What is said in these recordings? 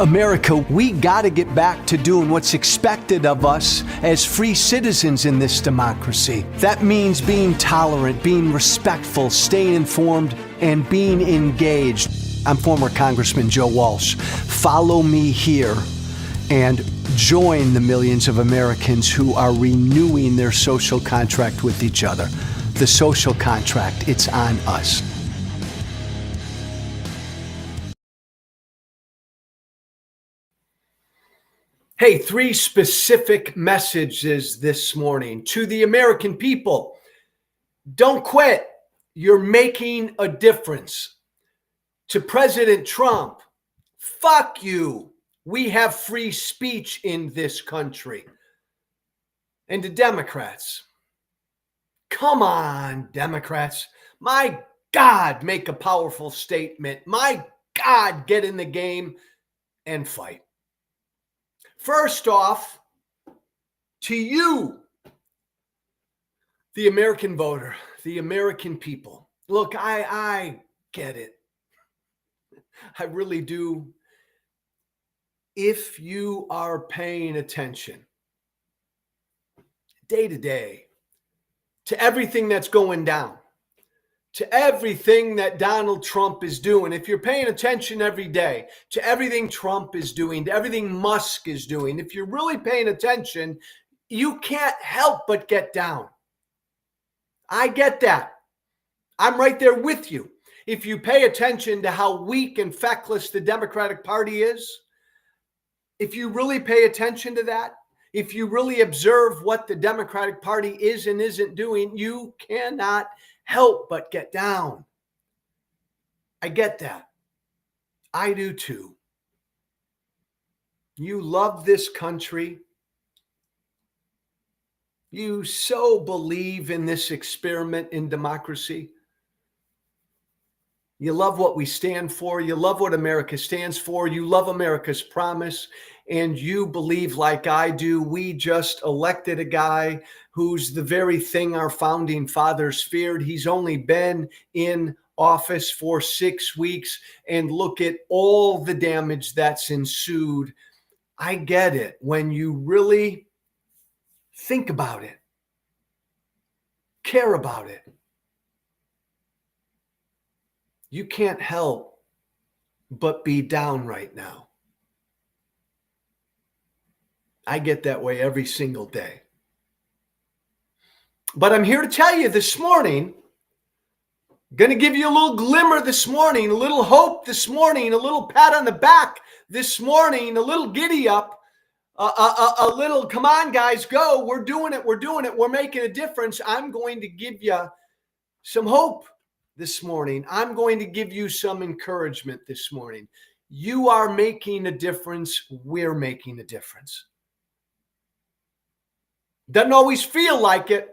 America, we gotta get back to doing what's expected of us as free citizens in this democracy. That means being tolerant, being respectful, staying informed, and being engaged. I'm former Congressman Joe Walsh. Follow me here and join the millions of Americans who are renewing their social contract with each other. The social contract, it's on us. Hey, 3 specific messages this morning to the American people. Don't quit. You're making a difference. To President Trump, fuck you. We have free speech in this country. And to Democrats, come on, Democrats. My God, make a powerful statement. My God, get in the game and fight. First off, to you, the American voter, the American people. Look, I get it. I really do. If you are paying attention day to day to everything that's going down, to everything that Donald Trump is doing, if you're paying attention every day to everything Trump is doing, to everything Musk is doing, if you're really paying attention, you can't help but get down. I get that. I'm right there with you. If you pay attention to how weak and feckless the Democratic Party is, if you really pay attention to that, if you really observe what the Democratic Party is and isn't doing, you cannot help but get down. I get that. I do too. You love this country. You so believe in this experiment in democracy. You love what we stand for. You love what America stands for. You love America's promise. And you believe, like I do, we just elected a guy who's the very thing our founding fathers feared. He's only been in office for 6 weeks. And look at all the damage that's ensued. I get it. When you really think about it, care about it, you can't help but be down right now. I get that way every single day. But I'm here to tell you this morning, going to give you a little glimmer this morning, a little hope this morning, a little pat on the back this morning, a little giddy up, a little, come on guys, go. We're doing it. We're making a difference. I'm going to give you some hope this morning. I'm going to give you some encouragement this morning. You are making a difference. We're making a difference. Doesn't always feel like it.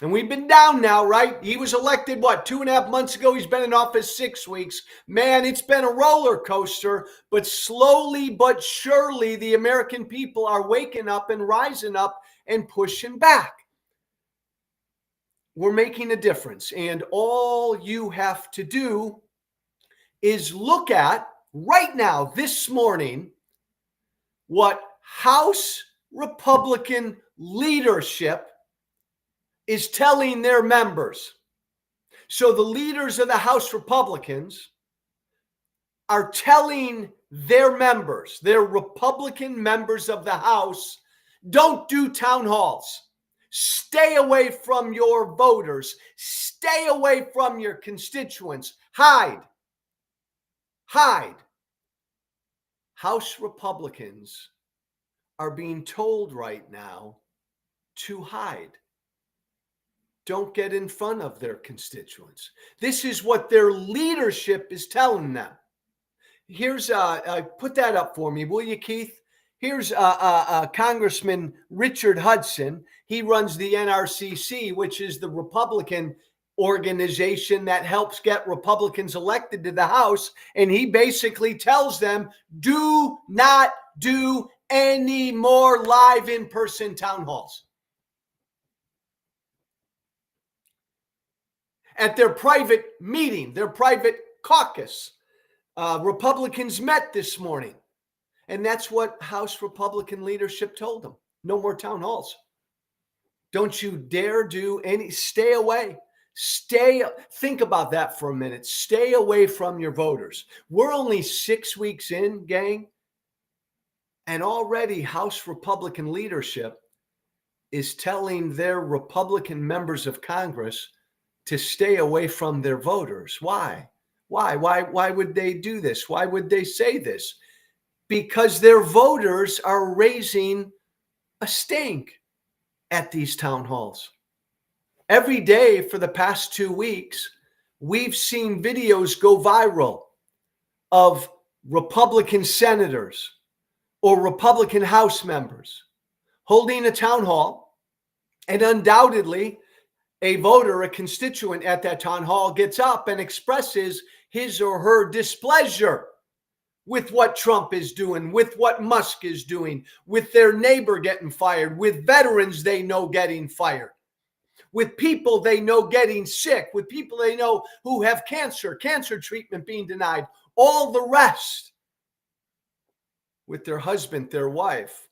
And we've been down now, right? He was elected, 2.5 months ago? He's been in office 6 weeks. Man, it's been a roller coaster, but slowly but surely the American people are waking up and rising up and pushing back. We're making a difference. And all you have to do is look at right now, this morning, what House Republican leadership is telling their members. So the leaders of the House Republicans are telling their members, their Republican members of the House, don't do town halls. Stay away from your voters. Stay away from your constituents. Hide. House Republicans are being told right now to hide. Don't get in front of their constituents. This is what their leadership is telling them. Here's, put that up for me, will you, Keith? Here's Congressman Richard Hudson. He runs the NRCC, which is the Republican organization that helps get Republicans elected to the House. And he basically tells them, do not do any more live in-person town halls. At their private meeting, their private caucus, Republicans met this morning, and that's what House Republican leadership told them. No more town halls. Don't you dare do any, stay away. Think about that for a minute. Stay away from your voters. We're only 6 weeks in, gang, and already House Republican leadership is telling their Republican members of Congress to stay away from their voters. Why? Why would they do this? Why would they say this? Because their voters are raising a stink at these town halls. Every day for the past 2 weeks, we've seen videos go viral of Republican senators or Republican House members holding a town hall, and undoubtedly a voter, a constituent at that town hall gets up and expresses his or her displeasure with what Trump is doing, with what Musk is doing, with their neighbor getting fired, with veterans they know getting fired, with people they know getting sick, with people they know who have cancer treatment being denied, all the rest, with their husband, their wife,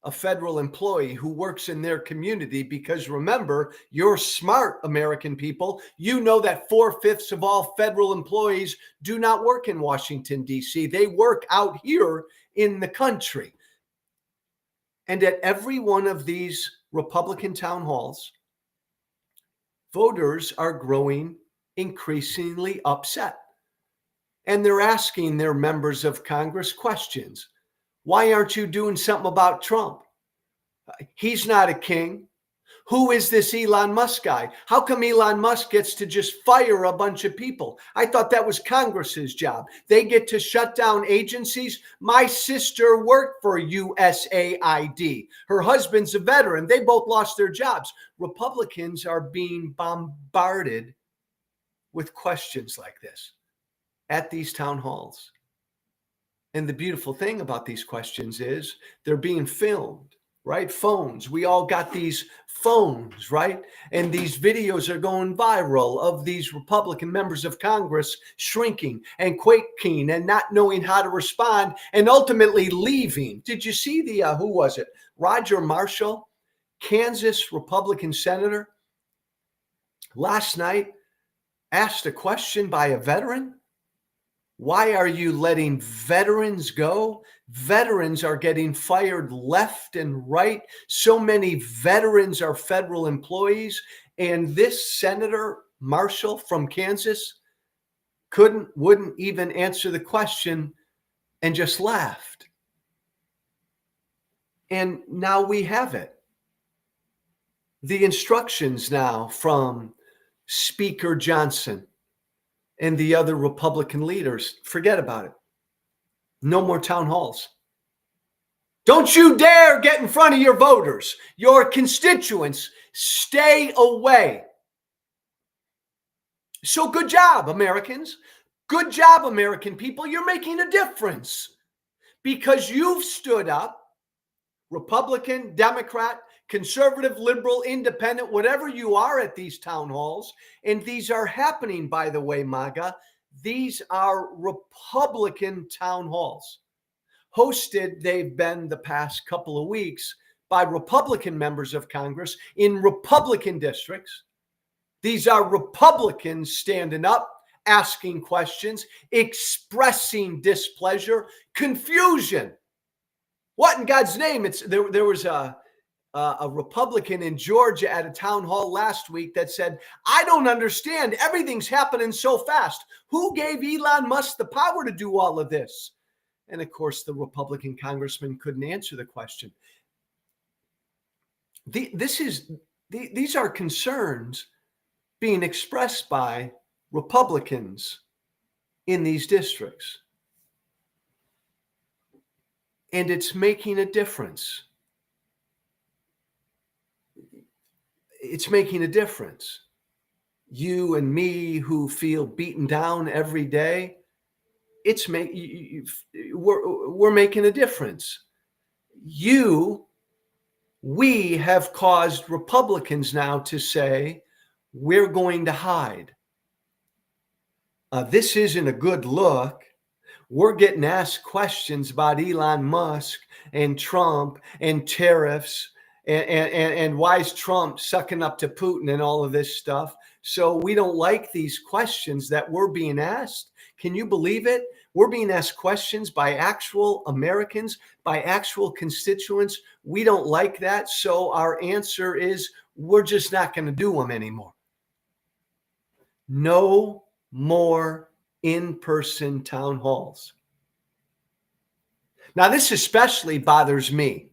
a federal employee who works in their community. Because remember, you're smart, American people. You know that 4/5 of all federal employees do not work in Washington, D.C. They work out here in the country. And at every one of these Republican town halls, voters are growing increasingly upset. And they're asking their members of Congress questions. Why aren't you doing something about Trump? He's not a king. Who is this Elon Musk guy? How come Elon Musk gets to just fire a bunch of people? I thought that was Congress's job. They get to shut down agencies. My sister worked for USAID. Her husband's a veteran. They both lost their jobs. Republicans are being bombarded with questions like this at these town halls. And the beautiful thing about these questions is they're being filmed, right? Phones. We all got these phones, right? And these videos are going viral of these Republican members of Congress shrinking and quaking and not knowing how to respond and ultimately leaving. Did you see the, who was it? Roger Marshall, Kansas Republican senator, last night asked a question by a veteran. Why are you letting veterans go? Veterans are getting fired left and right. So many veterans are federal employees. And this Senator Marshall from Kansas wouldn't even answer the question and just laughed. And now we have it. The instructions now from Speaker Johnson and the other Republican leaders, forget about it. No more town halls. Don't you dare get in front of your voters, your constituents. Stay away. So good job, Americans. Good job, American people. You're making a difference because you've stood up, Republican, Democrat, conservative, liberal, independent, whatever you are at these town halls. And these are happening, by the way, MAGA. These are Republican town halls. Hosted, they've been the past couple of weeks by Republican members of Congress in Republican districts. These are Republicans standing up, asking questions, expressing displeasure, confusion. What in God's name? There was a Republican in Georgia at a town hall last week that said, I don't understand. Everything's happening so fast. Who gave Elon Musk the power to do all of this? And of course, the Republican congressman couldn't answer the question. These are concerns being expressed by Republicans in these districts. And it's making a difference. It's making a difference. You and me who feel beaten down every day, we're making a difference. We have caused Republicans now to say, we're going to hide. This isn't a good look. we're getting asked questions about Elon Musk and Trump and tariffs and why is Trump sucking up to Putin and all of this stuff. So we don't like these questions that we're being asked. Can you believe it? We're being asked questions by actual Americans, by actual constituents. We don't like that. So our answer is we're just not going to do them anymore. No more in-person town halls. Now, this especially bothers me.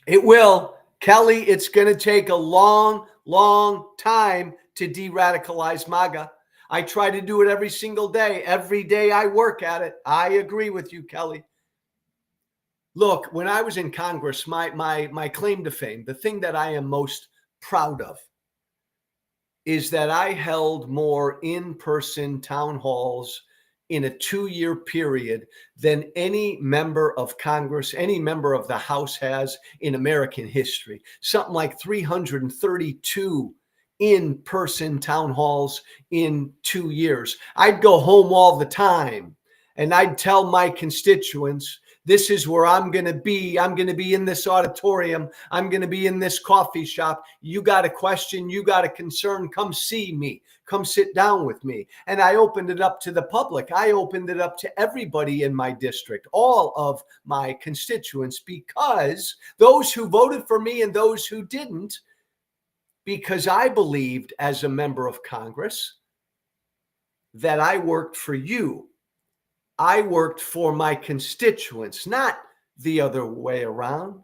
It will, Kelly, it's going to take a long, long time to de-radicalize MAGA. I try to do it every single day. Every day I work at it. I agree with you, Kelly. Look, when I was in Congress, my claim to fame, the thing that I am most proud of, is that I held more in-person town halls in a 2-year period than any member of Congress, any member of the House has in American history. Something like 332 in-person town halls in 2 years. I'd go home all the time and I'd tell my constituents, this is where I'm going to be. I'm going to be in this auditorium. I'm going to be in this coffee shop. You got a question, you got a concern, come see me. Come sit down with me. And I opened it up to the public. I opened it up to everybody in my district, all of my constituents, because those who voted for me and those who didn't, because I believed as a member of Congress that I worked for you. I worked for my constituents, not the other way around.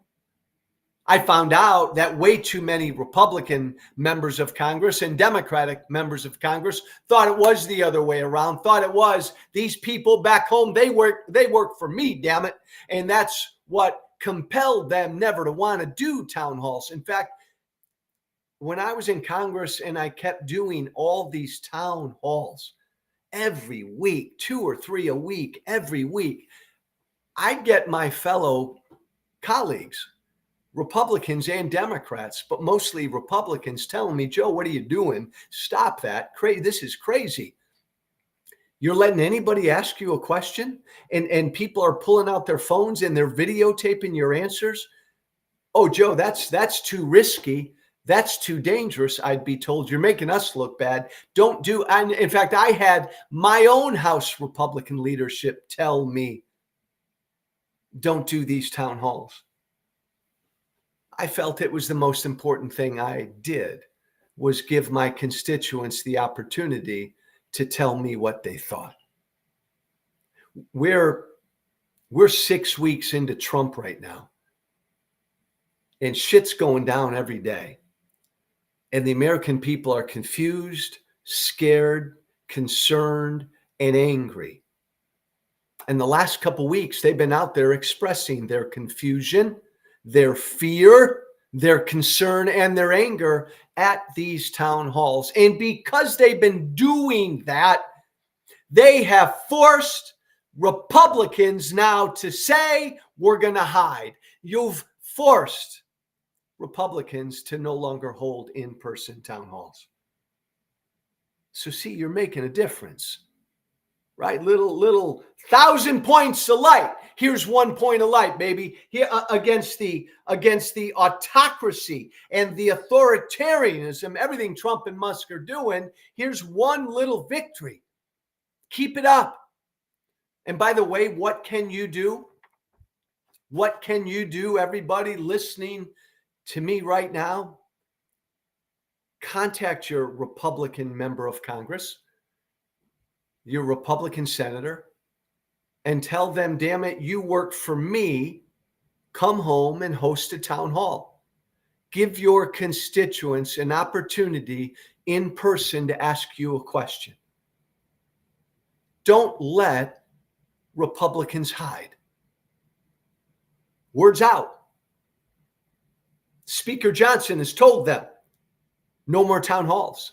I found out that way too many Republican members of Congress and Democratic members of Congress thought it was the other way around, thought it was these people back home, they work for me, damn it. And that's what compelled them never to want to do town halls. In fact, when I was in Congress and I kept doing all these town halls, every week, 2 or 3 a week, every week, I'd get my fellow colleagues, Republicans and Democrats, but mostly Republicans, telling me, Joe, what are you doing? Stop that. This is crazy. You're letting anybody ask you a question and people are pulling out their phones and they're videotaping your answers. Oh, Joe, that's too risky. That's too dangerous, I'd be told. You're making us look bad. Don't do. And in fact, I had my own House Republican leadership tell me, don't do these town halls. I felt it was the most important thing I did, was give my constituents the opportunity to tell me what they thought. We're 6 weeks into Trump right now, and shit's going down every day. And the American people are confused, scared, concerned, and angry. And the last couple of weeks, they've been out there expressing their confusion, their fear, their concern, and their anger at these town halls. And because they've been doing that, they have forced Republicans now to say, we're going to hide. You've forced Republicans to no longer hold in-person town halls. So see, you're making a difference, right? Little 1,000 points of light. Here's 1 point of light, baby. Here against the autocracy and the authoritarianism, everything Trump and Musk are doing. Here's one little victory. Keep it up. And by the way, what can you do? What can you do, everybody listening to me right now? Contact your Republican member of Congress, your Republican senator, and tell them, damn it, you work for me. Come home and host a town hall. Give your constituents an opportunity in person to ask you a question. Don't let Republicans hide. Word's out. Speaker Johnson has told them, no more town halls.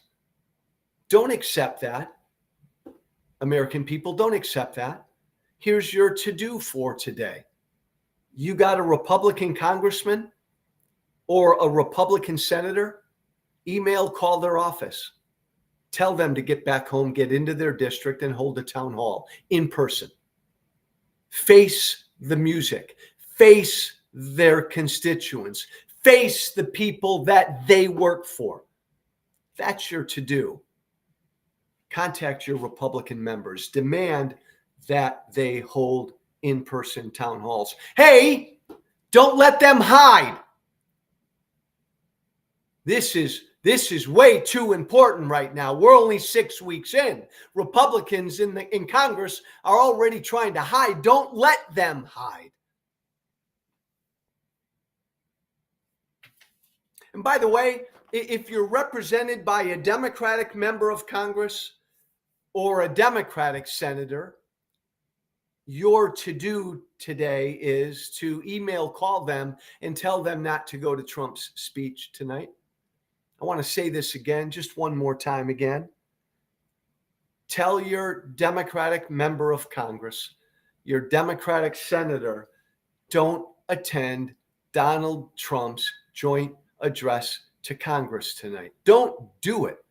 Don't accept that. American people, don't accept that. Here's your to-do for today. You got a Republican congressman or a Republican senator, email, call their office. Tell them to get back home, get into their district, and hold a town hall in person. Face the music. Face their constituents. Face the people that they work for. That's your to-do. Contact your Republican members. Demand that they hold in-person town halls. Hey, don't let them hide. This is way too important right now. We're only 6 weeks in. Republicans in Congress are already trying to hide. Don't let them hide. And by the way, if you're represented by a Democratic member of Congress or a Democratic senator, your to-do today is to call them and tell them not to go to Trump's speech tonight. I want to say this again, just one more time again. Tell your Democratic member of Congress, your Democratic senator, don't attend Donald Trump's joint address to Congress tonight. Don't do it.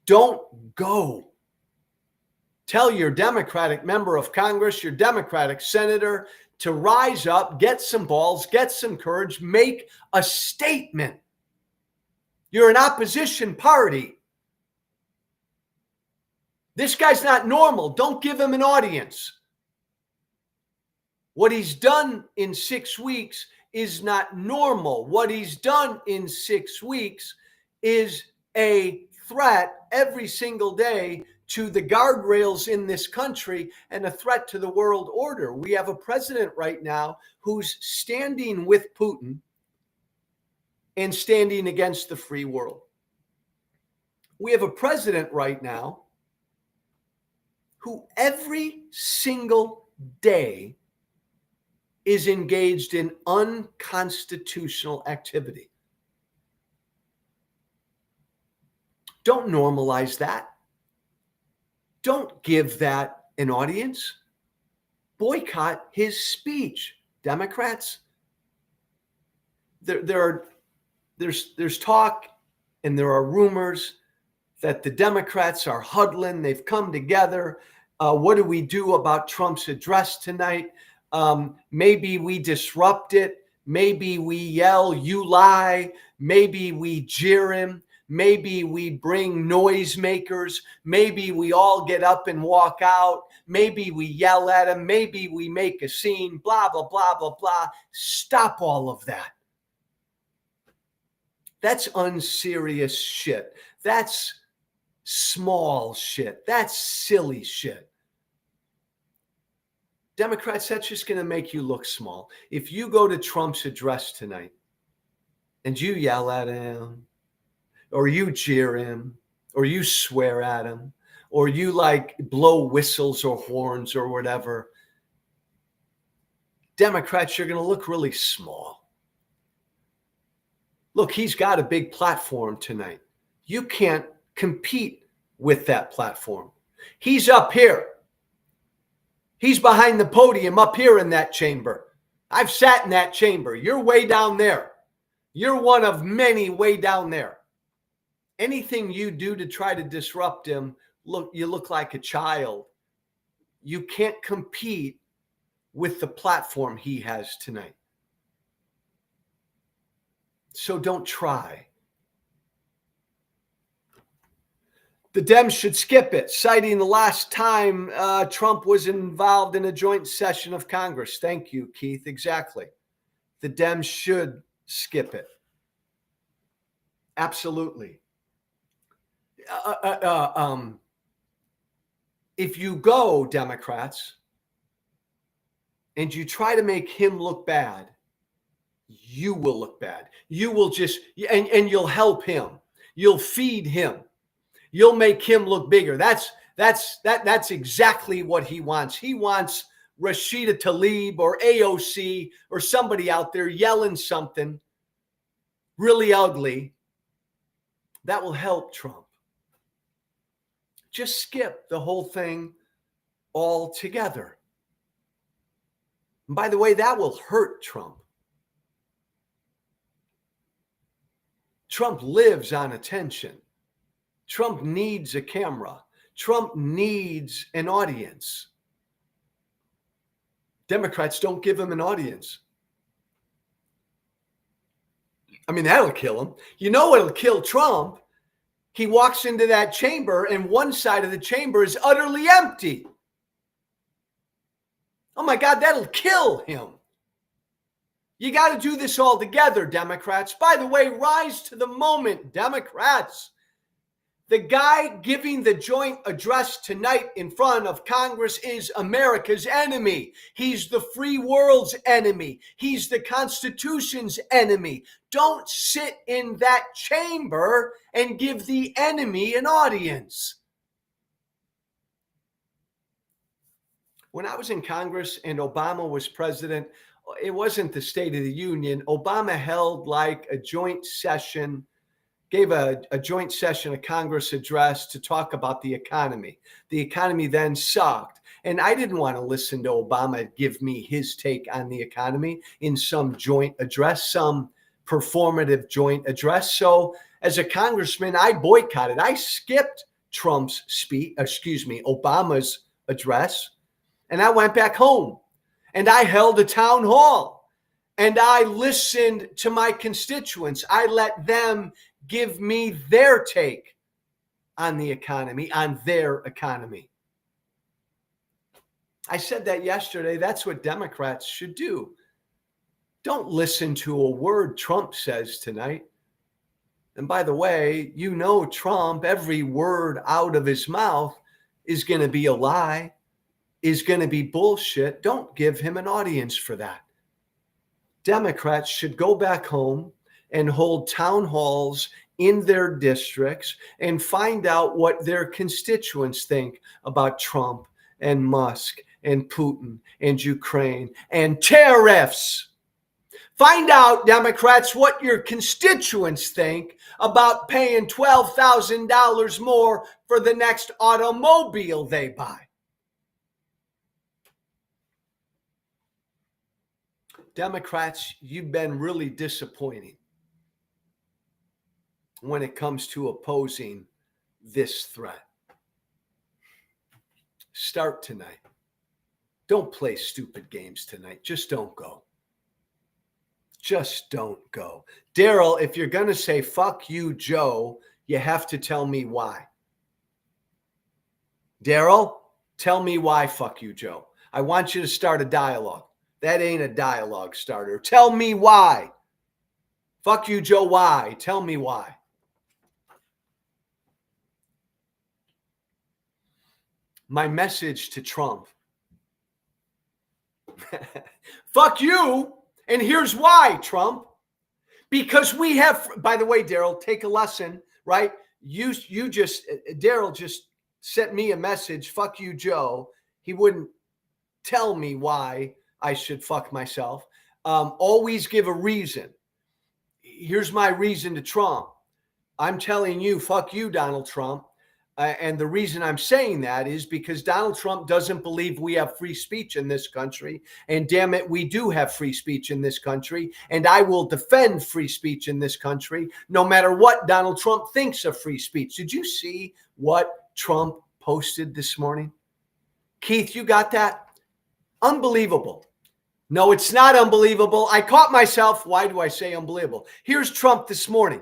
Don't go. Tell your Democratic member of Congress, your Democratic senator, to rise up, get some balls, get some courage, make a statement. You're an opposition party. This guy's not normal. Don't give him an audience. What he's done in 6 weeks is not normal. What he's done in 6 weeks is a threat every single day to the guardrails in this country and a threat to the world order. We have a president right now who's standing with Putin and standing against the free world. We have a president right now who every single day is engaged in unconstitutional activity. Don't normalize that. Don't give that an audience. Boycott his speech, Democrats. There's talk and there are rumors that the Democrats are huddling. They've come together. What do we do about Trump's address tonight? Maybe we disrupt it. Maybe we yell, "You lie." Maybe we jeer him. Maybe we bring noisemakers. Maybe we all get up and walk out. Maybe we yell at him. Maybe we make a scene, blah, blah, blah, blah, blah. Stop all of that. That's unserious shit. That's small shit. That's silly shit. Democrats, that's just going to make you look small. If you go to Trump's address tonight and you yell at him, or you jeer him, or you swear at him, or you like blow whistles or horns or whatever, Democrats, you're going to look really small. Look, he's got a big platform tonight. You can't compete with that platform. He's up here. He's behind the podium up here in that chamber. I've sat in that chamber. You're way down there. You're one of many way down there. Anything you do to try to disrupt him, you look like a child. You can't compete with the platform he has tonight. So don't try. The Dems should skip it, citing the last time Trump was involved in a joint session of Congress. Thank you, Keith. Exactly. The Dems should skip it. Absolutely. If you go, Democrats, and you try to make him look bad, you will look bad. You will just, and you'll help him. You'll feed him. You'll make him look bigger. That's exactly what he wants. He wants Rashida Tlaib or AOC or somebody out there yelling something really ugly that will help Trump. Just skip the whole thing altogether. And by the way, that will hurt Trump. Trump lives on attention. Trump needs a camera. Trump needs an audience. Democrats don't give him an audience. I mean, that'll kill him. You know what'll kill Trump? He walks into that chamber and one side of the chamber is utterly empty. Oh my God, that'll kill him. You got to do this all together, Democrats. By the way, rise to the moment, Democrats. The guy giving the joint address tonight in front of Congress is America's enemy. He's the free world's enemy. He's the Constitution's enemy. Don't sit in that chamber and give the enemy an audience. When I was in Congress and Obama was president, it wasn't the State of the Union. Obama held like a joint session, gave a joint session, a Congress address to talk about the economy. The economy then sucked. And I didn't want to listen to Obama give me his take on the economy in some joint address, some performative joint address. So as a congressman, I boycotted. I skipped Trump's Obama's address. And I went back home and I held a town hall and I listened to my constituents. I let them give me their take on the economy, on their economy. I said that yesterday. That's what Democrats should do. Don't listen to a word Trump says tonight. And by the way, you know Trump, every word out of his mouth is going to be a lie, is going to be bullshit. Don't give him an audience for that. Democrats should go back home and hold town halls in their districts and find out what their constituents think about Trump and Musk and Putin and Ukraine and tariffs. Find out, Democrats, what your constituents think about paying $12,000 more for the next automobile they buy. Democrats, you've been really disappointing when it comes to opposing this threat. Start tonight. Don't play stupid games tonight. Just don't go. Just don't go. Daryl, if you're going to say, fuck you, Joe, you have to tell me why. Daryl, tell me why, fuck you, Joe. I want you to start a dialogue. That ain't a dialogue starter. Tell me why. Fuck you, Joe, why? Tell me why. My message to Trump. Fuck you. And here's why, Trump. Because we have, by the way, Daryl, take a lesson, right? Daryl just sent me a message, fuck you, Joe. He wouldn't tell me why I should fuck myself. Always give a reason. Here's my reason to Trump. I'm telling you, fuck you, Donald Trump. And the reason I'm saying that is because Donald Trump doesn't believe we have free speech in this country. And damn it, we do have free speech in this country. And I will defend free speech in this country, no matter what Donald Trump thinks of free speech. Did you see what Trump posted this morning? Keith, you got that? Unbelievable. No, it's not unbelievable. I caught myself. Why do I say unbelievable? Here's Trump this morning.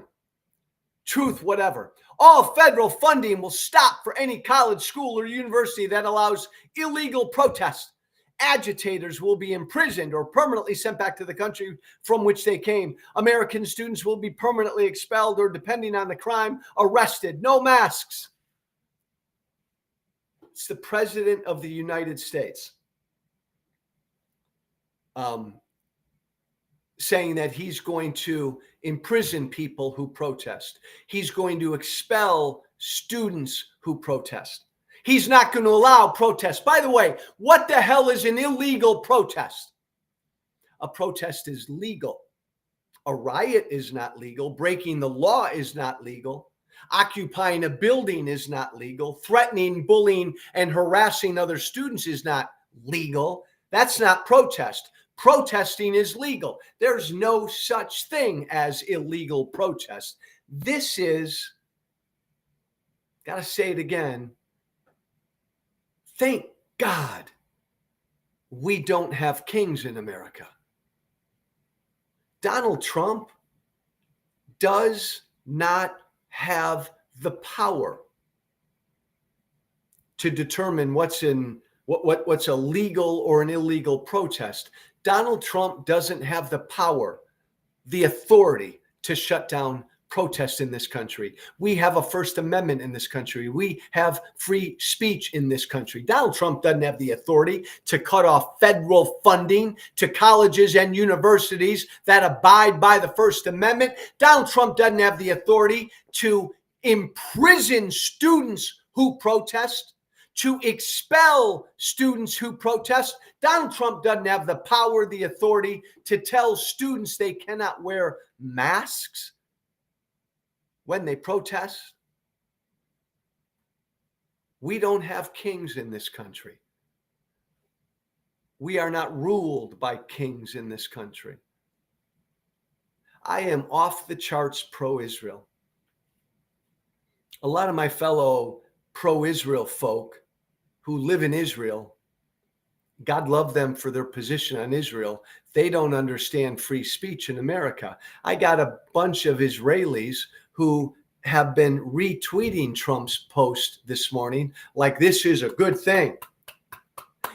Truth, whatever. All federal funding will stop for any college, school, or university that allows illegal protest. Agitators will be imprisoned or permanently sent back to the country from which they came. American students will be permanently expelled or, depending on the crime, arrested. No masks. It's the President of the United States saying that he's going to imprison people who protest. He's going to expel students who protest. He's not going to allow protest. By the way, what the hell is an illegal protest? A protest is legal. A riot is not legal. Breaking the law is not legal. Occupying a building is not legal. Threatening, bullying, and harassing other students is not legal. That's not protest. Protesting is legal. There's no such thing as illegal protest. This is Gotta say it again. Thank God we don't have kings in America. Donald Trump does not have the power to determine what's a legal or an illegal protest. Donald Trump doesn't have the power, the authority to shut down protests in this country. We have a First Amendment in this country. We have free speech in this country. Donald Trump doesn't have the authority to cut off federal funding to colleges and universities that abide by the First Amendment. Donald Trump doesn't have the authority to imprison students who protest, to expel students who protest. Donald Trump doesn't have the power, the authority to tell students they cannot wear masks when they protest. We don't have kings in this country. We are not ruled by kings in this country. I am off the charts pro-Israel. A lot of my fellow pro-Israel folk who live in Israel, God love them for their position on Israel, they don't understand free speech in America. I got a bunch of Israelis who have been retweeting Trump's post this morning like this is a good thing.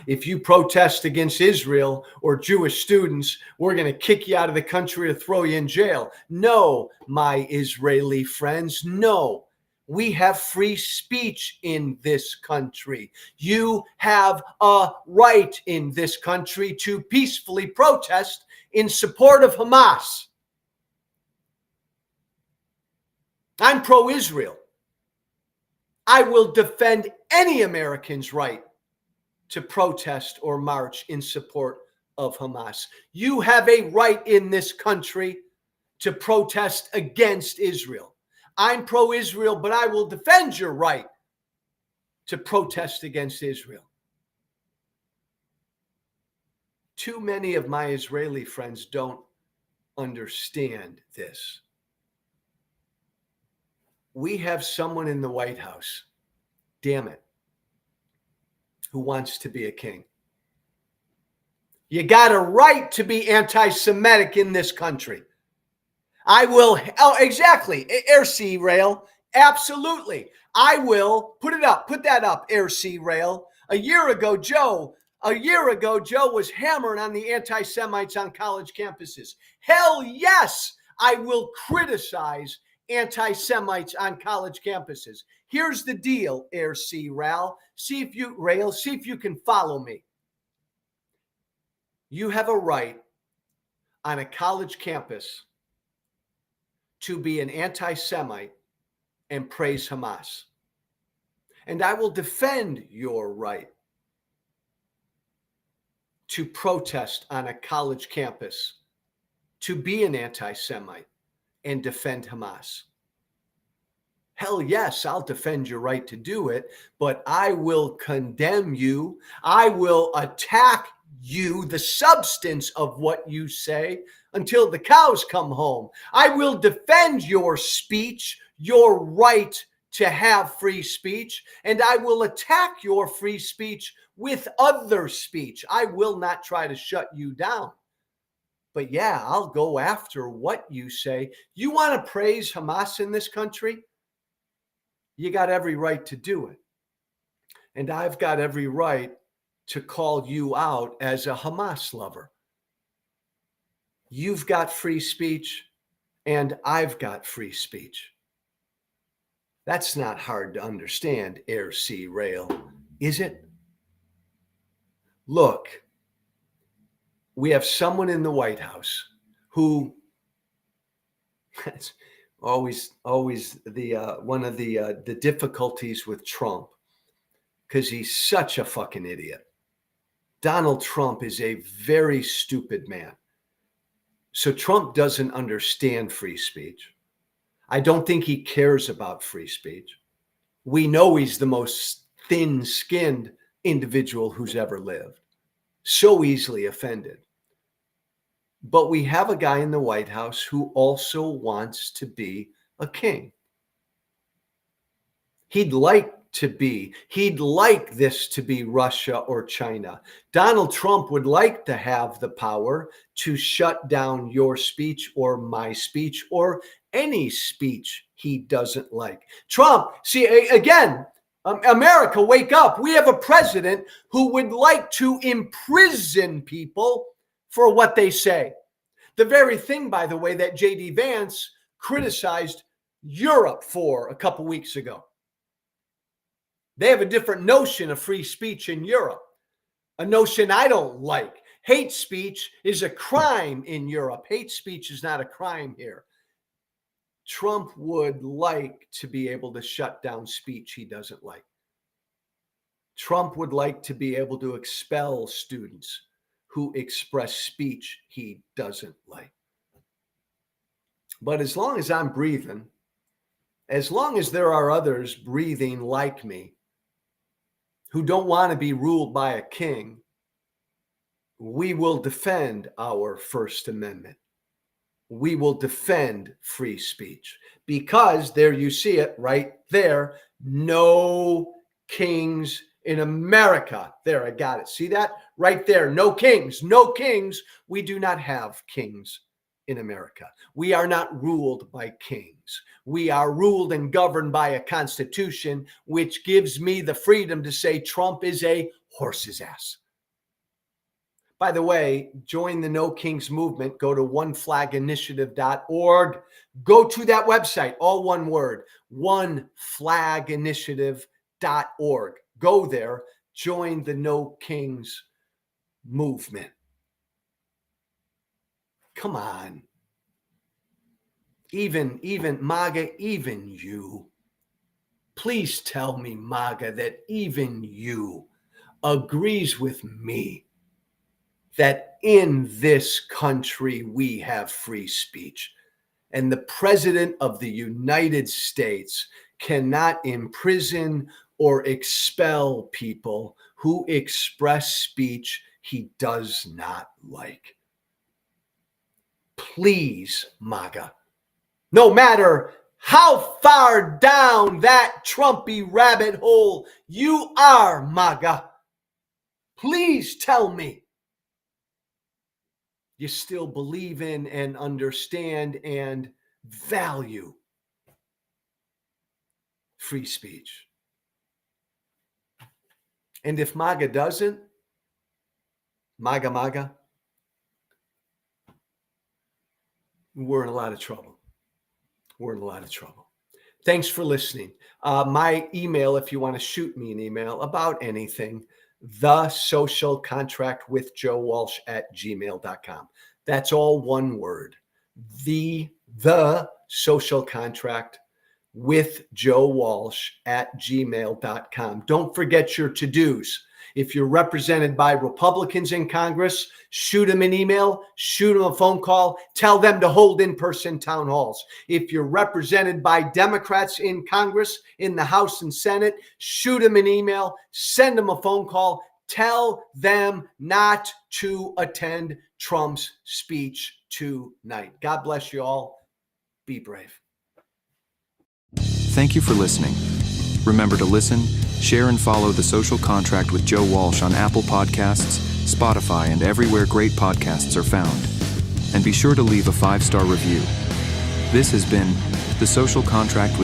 If you protest against Israel or Jewish students, we're going to kick you out of the country or throw you in jail. No, my Israeli friends, no. We have free speech in this country. You have a right in this country to peacefully protest in support of Hamas. I'm pro-Israel. I will defend any American's right to protest or march in support of Hamas. You have a right in this country to protest against Israel. I'm pro-Israel, but I will defend your right to protest against Israel. Too many of my Israeli friends don't understand this. We have someone in the White House, damn it, who wants to be a king. You got a right to be anti-Semitic in this country. I will, exactly, Air Sea Rail, absolutely. I will, put that up, Air Sea Rail. A year ago, Joe was hammering on the anti-Semites on college campuses. Hell yes, I will criticize anti-Semites on college campuses. Here's the deal, Air Sea Rail. See if you can follow me. You have a right on a college campus to be an anti-Semite and praise Hamas. And I will defend your right to protest on a college campus, to be an anti-Semite and defend Hamas. Hell yes, I'll defend your right to do it, but I will condemn you. I will attack you, the substance of what you say, until the cows come home. I will defend your speech, your right to have free speech, and I will attack your free speech with other speech. I will not try to shut you down. But yeah, I'll go after what you say. You want to praise Hamas in this country? You got every right to do it. And I've got every right to call you out as a Hamas lover. You've got free speech, and I've got free speech. That's not hard to understand, Air, Sea, Rail, is it? Look, we have someone in the White House who that's always the one of the difficulties with Trump, because he's such a fucking idiot. Donald Trump is a very stupid man. So Trump doesn't understand free speech. I don't think he cares about free speech. We know he's the most thin-skinned individual who's ever lived. So easily offended. But we have a guy in the White House who also wants to be a king. He'd like this to be Russia or China. Donald Trump would like to have the power to shut down your speech or my speech or any speech he doesn't like. Trump, see, again, America, wake up. We have a president who would like to imprison people for what they say. The very thing, by the way, that J.D. Vance criticized Europe for a couple weeks ago. They have a different notion of free speech in Europe, a notion I don't like. Hate speech is a crime in Europe. Hate speech is not a crime here. Trump would like to be able to shut down speech he doesn't like. Trump would like to be able to expel students who express speech he doesn't like. But as long as I'm breathing, as long as there are others breathing like me, who don't want to be ruled by a king, we will defend our First Amendment. We will defend free speech because there you see it right there. No kings in America. There, I got it. See that right there? No kings, no kings. We do not have kings in America. We are not ruled by kings. We are ruled and governed by a constitution, which gives me the freedom to say Trump is a horse's ass. By the way, join the No Kings movement. Go to oneflaginitiative.org. Go to that website, all one word, oneflaginitiative.org. Go there, join the No Kings movement. Come on. Even MAGA, even you. Please tell me, MAGA, that even you agrees with me that in this country we have free speech and the President of the United States cannot imprison or expel people who express speech he does not like. Please, MAGA, no matter how far down that Trumpy rabbit hole you are, MAGA, please tell me you still believe in and understand and value free speech. And if MAGA doesn't, MAGA, we're in a lot of trouble. We're in a lot of trouble. Thanks for listening. My email, if you want to shoot me an email about anything, thesocialcontractwithjoewalsh@gmail.com. That's all one word. The social contract with Joe Walsh @gmail.com. Don't forget your to-dos. If you're represented by Republicans in Congress, shoot them an email, shoot them a phone call, tell them to hold in-person town halls. If you're represented by Democrats in Congress, in the House and Senate, shoot them an email, send them a phone call, tell them not to attend Trump's speech tonight. God bless you all. Be brave. Thank you for listening. Remember to listen, share, and follow The Social Contract with Joe Walsh on Apple Podcasts, Spotify, and everywhere great podcasts are found. And be sure to leave a 5-star review. This has been The Social Contract with